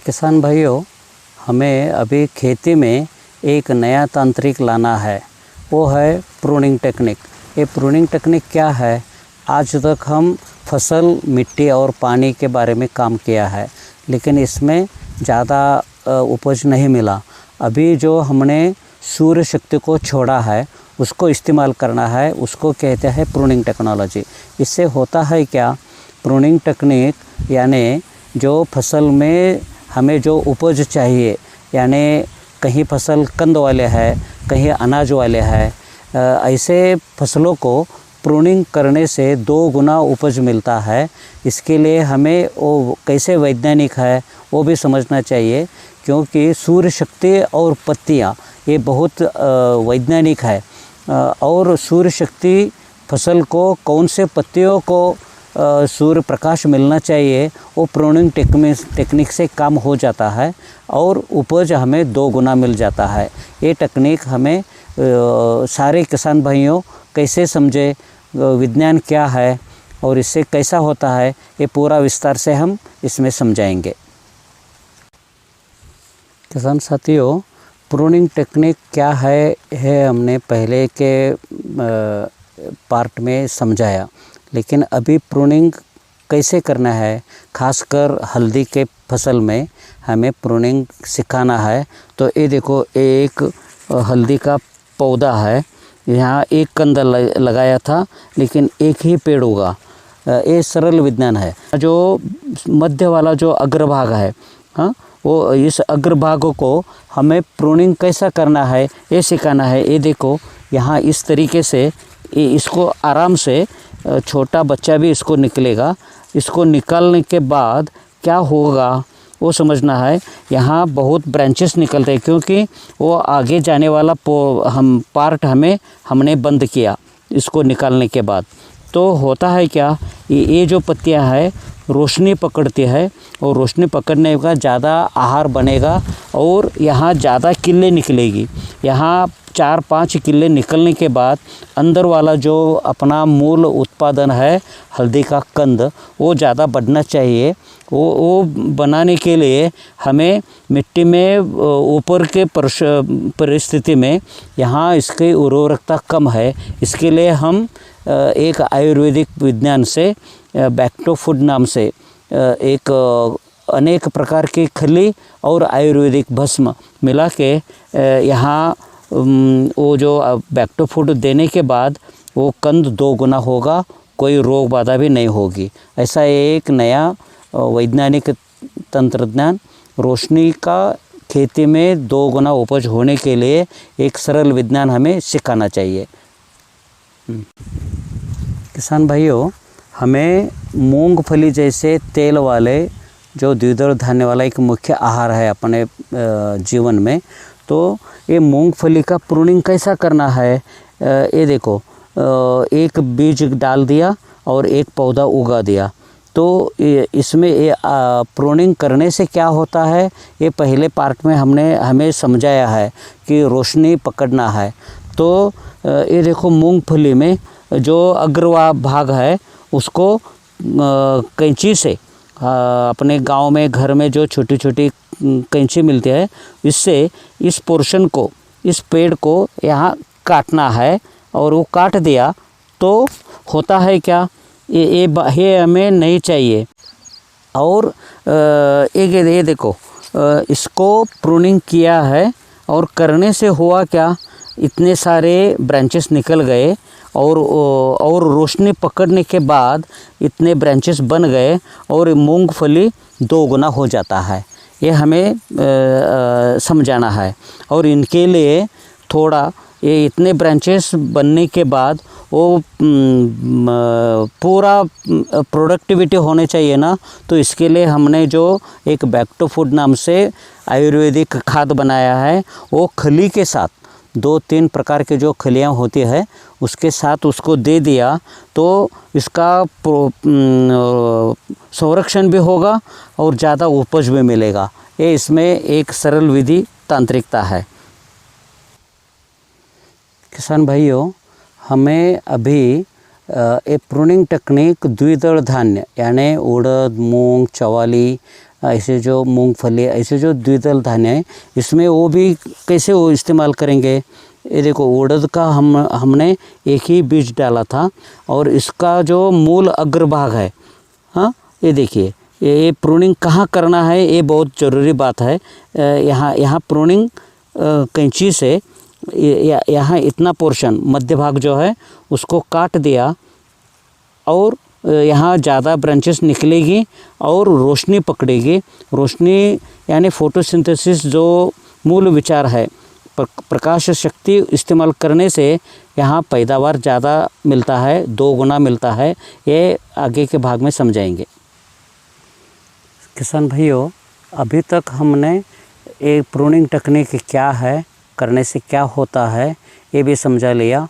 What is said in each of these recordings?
किसान भाइयों, हमें अभी खेती में एक नया तांत्रिक लाना है, वो है प्रूनिंग टेक्निक। ये प्रूनिंग टेक्निक क्या है? आज तक हम फसल, मिट्टी और पानी के बारे में काम किया है, लेकिन इसमें ज़्यादा उपज नहीं मिला। अभी जो हमने सूर्य शक्ति को छोड़ा है, उसको इस्तेमाल करना है, उसको कहते हैं प्रूनिंग टेक्नोलॉजी। इससे होता है क्या? प्रूनिंग टेक्निक यानी जो फसल में हमें जो उपज चाहिए, यानी कहीं फसल कंद वाले है, कहीं अनाज वाले है, ऐसे फसलों को प्रूनिंग करने से 2 गुना उपज मिलता है। इसके लिए हमें वो कैसे वैज्ञानिक है वो भी समझना चाहिए, क्योंकि सूर्य शक्ति और पत्तियाँ ये बहुत वैज्ञानिक है। और सूर्य शक्ति फसल को कौन से पत्तियों को सूर्य प्रकाश मिलना चाहिए, वो प्रूनिंग टेक्निक से काम हो जाता है और उपज हमें 2 गुना मिल जाता है। ये टेक्निक हमें सारे किसान भाइयों कैसे समझे, विज्ञान क्या है और इससे कैसा होता है, ये पूरा विस्तार से हम इसमें समझाएंगे। किसान साथियों, प्रूनिंग टेक्निक क्या है हमने पहले के पार्ट में समझाया, लेकिन अभी प्रूनिंग कैसे करना है, खासकर हल्दी के फसल में हमें प्रूनिंग सिखाना है। तो ये देखो, एक हल्दी का पौधा है, यहाँ एक कंद लगाया था, लेकिन एक ही पेड़ उगा। ये सरल विज्ञान है। जो मध्य वाला जो अग्रभाग है, हाँ, वो इस अग्रभाग को हमें प्रूनिंग कैसा करना है ये सिखाना है। ये देखो, यहाँ इस तरीके से इसको आराम से, छोटा बच्चा भी इसको निकलेगा। इसको निकालने के बाद क्या होगा वो समझना है। यहाँ बहुत ब्रांचेस निकलते हैं, क्योंकि वो आगे जाने वाला पार्ट हमने बंद किया इसको निकालने के बाद। तो होता है क्या, ये जो पत्तियाँ है रोशनी पकड़ती है, और रोशनी पकड़ने का ज़्यादा आहार बनेगा और यहाँ ज़्यादा किल्ले निकलेगी। यहाँ 4-5 किल्ले निकलने के बाद अंदर वाला जो अपना मूल उत्पादन है हल्दी का कंद, वो ज़्यादा बढ़ना चाहिए। वो बनाने के लिए हमें मिट्टी में ऊपर के परिस्थिति में यहाँ इसकी उर्वरकता कम है। इसके लिए हम एक आयुर्वेदिक विज्ञान से बैक्टोफूड नाम से एक अनेक प्रकार की खली और आयुर्वेदिक भस्म मिला के यहाँ वो जो बैक्टोफूड देने के बाद वो कंद 2 गुना होगा, कोई रोग बाधा भी नहीं होगी। ऐसा एक नया वैज्ञानिक तंत्रज्ञान, रोशनी का खेती में 2 गुना उपज होने के लिए एक सरल विज्ञान हमें सिखाना चाहिए। किसान भाइयों, हमें मूंगफली जैसे तेल वाले जो द्विदल धान्य वाला एक मुख्य आहार है अपने जीवन में, तो ये मूंगफली का प्रूनिंग कैसा करना है? ये देखो, एक बीज डाल दिया और एक पौधा उगा दिया। तो इसमें ये प्रूनिंग करने से क्या होता है, ये पहले पार्ट में हमें समझाया है कि रोशनी पकड़ना है। तो ये देखो, मूंगफली में जो अग्रवा भाग है उसको कैंची से, अपने गांव में घर में जो छोटी छोटी कैंची मिलती है, इससे इस पोर्शन को, इस पेड़ को यहाँ काटना है। और वो काट दिया तो होता है क्या, ये हमें नहीं चाहिए। और ये देखो, इसको प्रूनिंग किया है और करने से हुआ क्या, इतने सारे ब्रांचेस निकल गए और रोशनी पकड़ने के बाद इतने ब्रांचेस बन गए और मूंगफली 2 गुना हो जाता है। ये हमें समझाना है। और इनके लिए थोड़ा, ये इतने ब्रांचेस बनने के बाद वो पूरा प्रोडक्टिविटी होने चाहिए ना, तो इसके लिए हमने जो एक बैक्टोफूड नाम से आयुर्वेदिक खाद बनाया है, वो खली के साथ 2-3 प्रकार के जो खलियाँ होती है उसके साथ उसको दे दिया, तो इसका संरक्षण भी होगा और ज़्यादा उपज भी मिलेगा। ये इसमें एक सरल विधि तांत्रिकता है। किसान भाइयों, हमें अभी एक प्रूनिंग टेक्निक द्विदल धान्य यानी उड़द, मूंग, चवाली ऐसे जो मूंगफली, ऐसे जो द्विदल धान्य है, इसमें वो भी कैसे वो इस्तेमाल करेंगे। ये देखो उड़द का हमने एक ही बीज डाला था और इसका जो मूल अग्रभाग है, हाँ ये देखिए, ये प्रूनिंग कहाँ करना है, ये बहुत ज़रूरी बात है। यहाँ प्रूनिंग कैंची से यहाँ इतना पोर्शन मध्य भाग जो है उसको काट दिया और यहाँ ज़्यादा ब्रांचेस निकलेगी और रोशनी पकड़ेगी। रोशनी यानी फोटोसिंथेसिस जो मूल विचार है, प्रकाश शक्ति इस्तेमाल करने से यहाँ पैदावार ज़्यादा मिलता है, 2 गुना मिलता है। ये आगे के भाग में समझाएंगे। किसान भाइयों, अभी तक हमने एक प्रूनिंग टेक्निक क्या है, करने से क्या होता है, ये भी समझा लिया।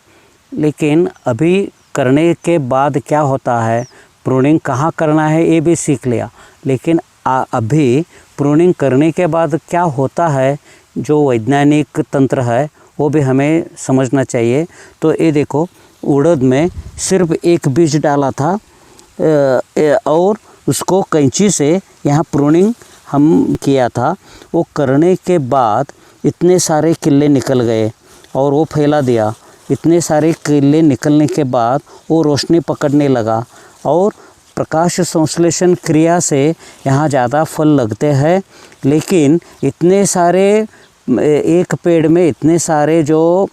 लेकिन अभी करने के बाद क्या होता है, प्रूनिंग कहाँ करना है, ये भी सीख लिया। लेकिन अभी प्रूनिंग करने के बाद क्या होता है, जो वैज्ञानिक तंत्र है वो भी हमें समझना चाहिए। तो ये देखो, उड़द में सिर्फ एक बीज डाला था और उसको कैंची से यहाँ प्रूनिंग हम किया था। वो करने के बाद इतने सारे किले निकल गए और वो फैला दिया। इतने सारे किले निकलने के बाद वो रोशनी पकड़ने लगा और प्रकाश संश्लेषण क्रिया से यहाँ ज़्यादा फल लगते हैं। लेकिन इतने सारे, एक पेड़ में इतने सारे जो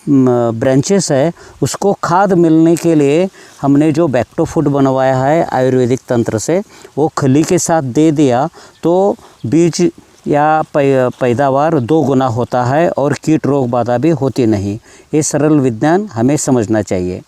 ब्रांचेस है, उसको खाद मिलने के लिए हमने जो बैक्टो फूड बनवाया है आयुर्वेदिक तंत्र से, वो खली के साथ दे दिया तो बीज या पैदावार 2 गुना होता है और कीट रोग बाधा भी होती नहीं। ये सरल विज्ञान हमें समझना चाहिए।